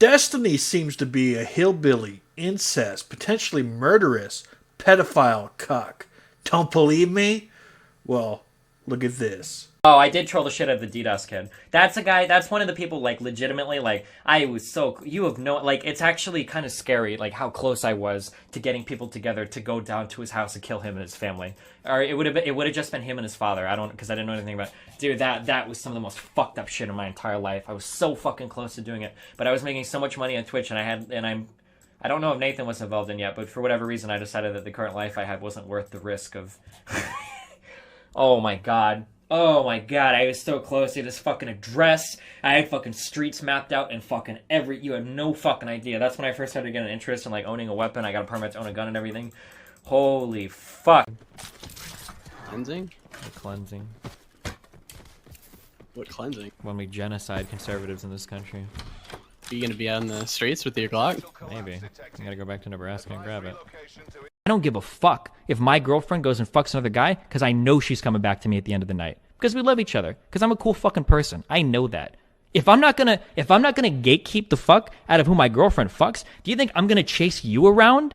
Destiny seems to be a hillbilly, incest, potentially murderous, pedophile cuck. Don't believe me? Well, look at this. Oh, I did troll the shit out of the DDoS kid. That's a guy, that's one of the people, like, legitimately, like, I was so, you have no, like, it's actually kind of scary, like, how close I was to getting people together to go down to his house and kill him and his family. Or it would have just been him and his father. Because I didn't know anything about it. Dude, that was some of the most fucked up shit in my entire life. I was so fucking close to doing it. But I was making so much money on Twitch, and I don't know if Nathan was involved in yet, but for whatever reason, I decided that the current life I had wasn't worth the risk of. Oh my god. Oh my god, I was so close to this fucking address. I had fucking streets mapped out and fucking you had no fucking idea. That's when I first started getting an interest in, like, owning a weapon. I got a permit to own a gun and everything. Holy fuck. Cleansing? The cleansing. What cleansing? When we genocide conservatives in this country. Are you gonna be out in the streets with your Glock? Maybe. I gotta go back to Nebraska and grab it. I don't give a fuck if my girlfriend goes and fucks another guy, because I know she's coming back to me at the end of the night. Because we love each other. Because I'm a cool fucking person. I know that. If I'm not gonna gatekeep the fuck out of who my girlfriend fucks, do you think I'm gonna chase you around?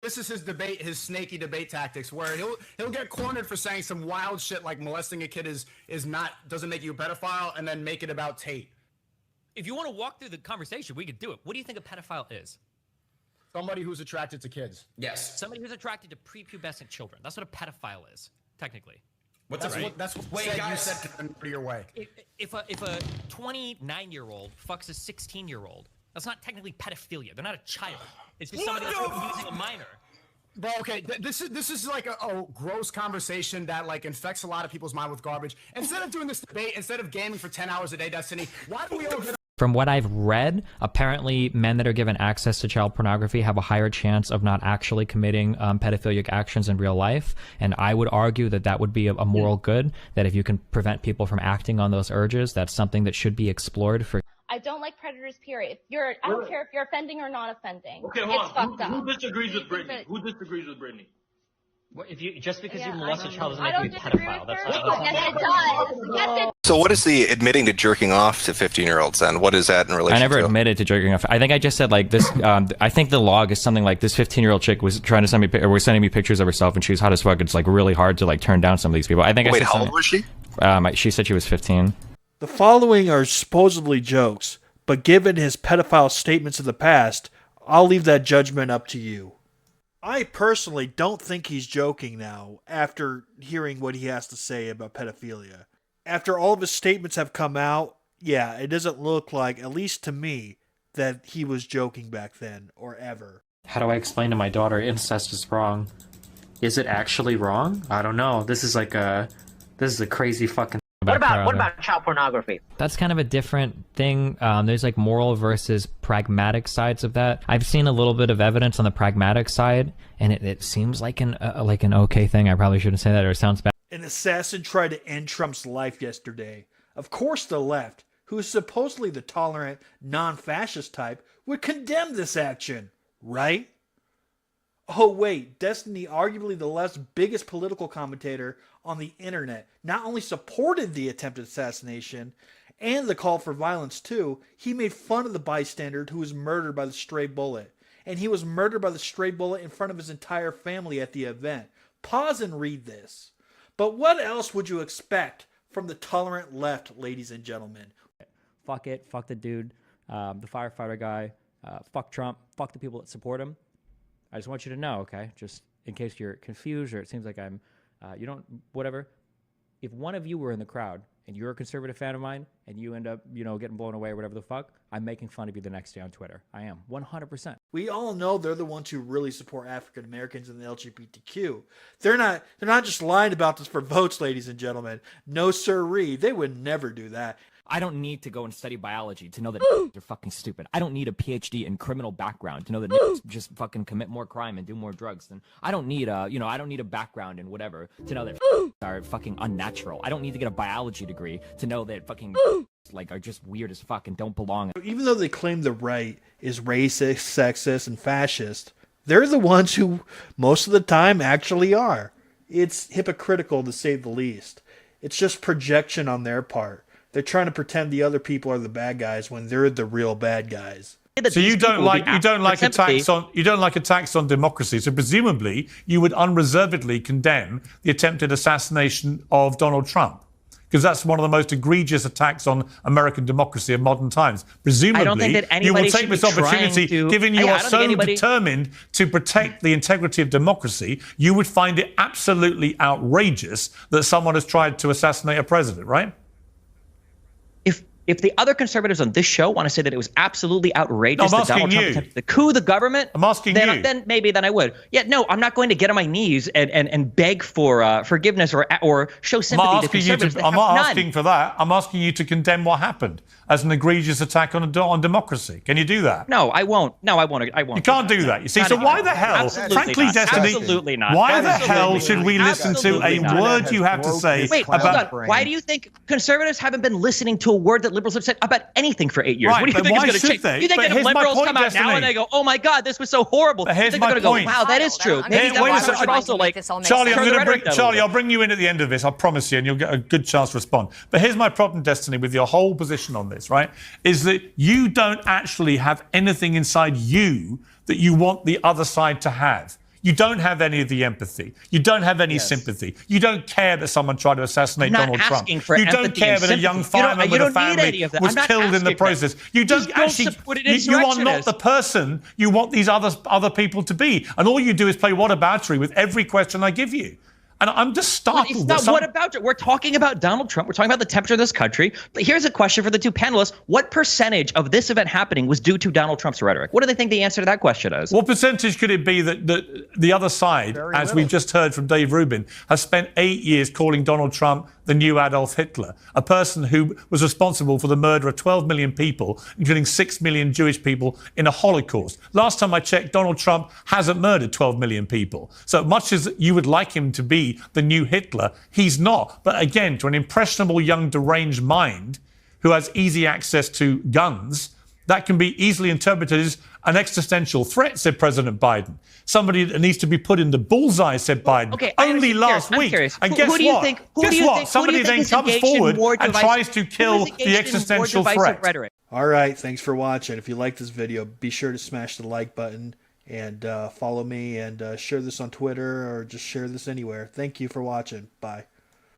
This is his snaky debate tactics, where he'll get cornered for saying some wild shit like molesting a kid doesn't make you a pedophile, and then make it about Tate. If you want to walk through the conversation, we could do it. What do you think a pedophile is? Somebody who's attracted to kids. Yes. Somebody who's attracted to prepubescent children. That's what a pedophile is, technically. That's what you said to your way. If a 29-year-old fucks a 16-year-old, that's not technically pedophilia. They're not a child. It's just somebody that's using a minor. Bro, okay, this is like a gross conversation that, like, infects a lot of people's mind with garbage. Instead of doing this debate, instead of gaming for 10 hours a day, Destiny, why do we all get... From what I've read, apparently men that are given access to child pornography have a higher chance of not actually committing pedophilic actions in real life. And I would argue that that would be a moral good, that if you can prevent people from acting on those urges, that's something that should be explored for. I don't like predators, period. I don't care if you're offending or not offending. Okay, hold on. Who disagrees with Brittany? Who disagrees with Brittany? Well, just because you molest a child doesn't make you a pedophile. Yes, it does. Yes, it. So what is the admitting to jerking off to 15-year-olds then? What is that in relation to? I never admitted to jerking off. I think I just said, like, this, I think the log is something like this 15-year-old chick was trying to send me, or was sending me pictures of herself, and she was hot as fuck. It's, like, really hard to, like, turn down some of these people. I think Wait, how old was she? She said she was 15. The following are supposedly jokes, but given his pedophile statements in the past, I'll leave that judgment up to you. I personally don't think he's joking now, after hearing what he has to say about pedophilia. After all of his statements have come out, yeah, it doesn't look like, at least to me, that he was joking back then, or ever. How do I explain to my daughter incest is wrong? Is it actually wrong? I don't know. This is a crazy fucking... What about child pornography? That's kind of a different thing. There's like moral versus pragmatic sides of that. I've seen a little bit of evidence on the pragmatic side, and it seems like an okay thing. I probably shouldn't say that, or it sounds bad. An assassin tried to end Trump's life yesterday. Of course the left, who is supposedly the tolerant, non-fascist type, would condemn this action, right? Oh wait, Destiny, arguably the left's biggest political commentator on the internet, not only supported the attempted assassination and the call for violence too, he made fun of the bystander who was murdered by the stray bullet. And he was murdered by the stray bullet in front of his entire family at the event. Pause and read this. But what else would you expect from the tolerant left, ladies and gentlemen? Fuck it, fuck the dude, the firefighter guy, fuck Trump, fuck the people that support him. I just want you to know, okay, just in case you're confused or it seems like I'm, whatever. If one of you were in the crowd and you're a conservative fan of mine and you end up, getting blown away or whatever the fuck, I'm making fun of you the next day on Twitter. I am, 100%. We all know they're the ones who really support African Americans and the LGBTQ. They're not just lying about this for votes, ladies and gentlemen. No sirree, they would never do that. I don't need to go and study biology to know that they're fucking stupid. I don't need a PhD in criminal background to know that just fucking commit more crime and do more drugs. And I don't need I don't need a background in whatever to know that are fucking unnatural. I don't need to get a biology degree to know that fucking like are just weird as fuck and don't belong. Even though they claim the right is racist, sexist, and fascist, They're the ones who most of the time actually are. It's hypocritical to say the least. It's just projection on their part. They're trying to pretend the other people are the bad guys when they're the real bad guys. So you don't like attacks on democracy. So presumably you would unreservedly condemn the attempted assassination of Donald Trump, because that's one of the most egregious attacks on American democracy of modern times. Presumably, I don't think that you will anybody take should this be trying opportunity, to- given you I are don't so think anybody- determined to protect the integrity of democracy, you would find it absolutely outrageous that someone has tried to assassinate a president, right? If the other conservatives on this show want to say that it was absolutely outrageous No, I'm that Donald asking Trump you. attempted to coup the government, I'm asking then, you. then maybe I would. Yeah, no, I'm not going to get on my knees and beg for forgiveness or show sympathy to conservatives. I'm not asking for that. I'm asking you to condemn what happened as an egregious attack on democracy. Can you do that? No, I won't. No, I won't. You can't do that. You see, Not so anymore. why the hell, Absolutely frankly, not. Destiny, Absolutely not. why the Absolutely hell not. should we listen to Absolutely a not. word you have to say Wait, hold about... on. Why do you think conservatives haven't been listening to a word that liberals have said about anything for 8 years? Right, what do you but think is why going to should change? they? You think But if here's my liberals point, come out now Destiny. and they go, "Oh my God, this was so horrible," But you here's think my they're going to point. go, "Wow, that is true." Maybe Hey, wait a that's second. should also like Charlie, turn the rhetoric down a Charlie, little I'll bit. bring you in at the end of this. I promise you, and you'll get a good chance to respond. But here's my problem, Destiny, with your whole position on this, right? Is that you don't actually have anything inside you that you want the other side to have. You don't have any of the empathy. You don't have any sympathy. You don't care that someone tried to assassinate I'm not Donald Trump. asking for You don't empathy care and that a young sympathy. You don't- fireman you with a don't need any family of that. was I'm not killed in the asking for that. process. You don't Just don't actually. support an You are not insurrectionist. the person you want these other people to be, and all you do is play whataboutery with every question I give you. And I'm just startled. It's that not some- what about it. We're talking about Donald Trump. We're talking about the temperature of this country. But here's a question for the two panelists. What percentage of this event happening was due to Donald Trump's rhetoric? What do they think the answer to that question is? What percentage could it be that the other side, as we've just heard from Dave Rubin, has spent 8 years calling Donald Trump the new Adolf Hitler, a person who was responsible for the murder of 12 million people, including 6 million Jewish people in a Holocaust? Last time I checked, Donald Trump hasn't murdered 12 million people. So much as you would like him to be the new Hitler, he's not. But again, to an impressionable young deranged mind who has easy access to guns, that can be easily interpreted as an existential threat, said President Biden. Somebody that needs to be put in the bullseye, said Biden. Okay, I Only understand. last I'm week. curious. And Who guess do you what? think- who Guess do you what? think- who do Somebody you think then is comes engaged in forward more and divisive- tries to who kill is the engaged in more existential divisive threat. rhetoric? All right, thanks for watching. If you like this video, be sure to smash the like button and follow me and share this on Twitter or just share this anywhere. Thank you for watching. Bye.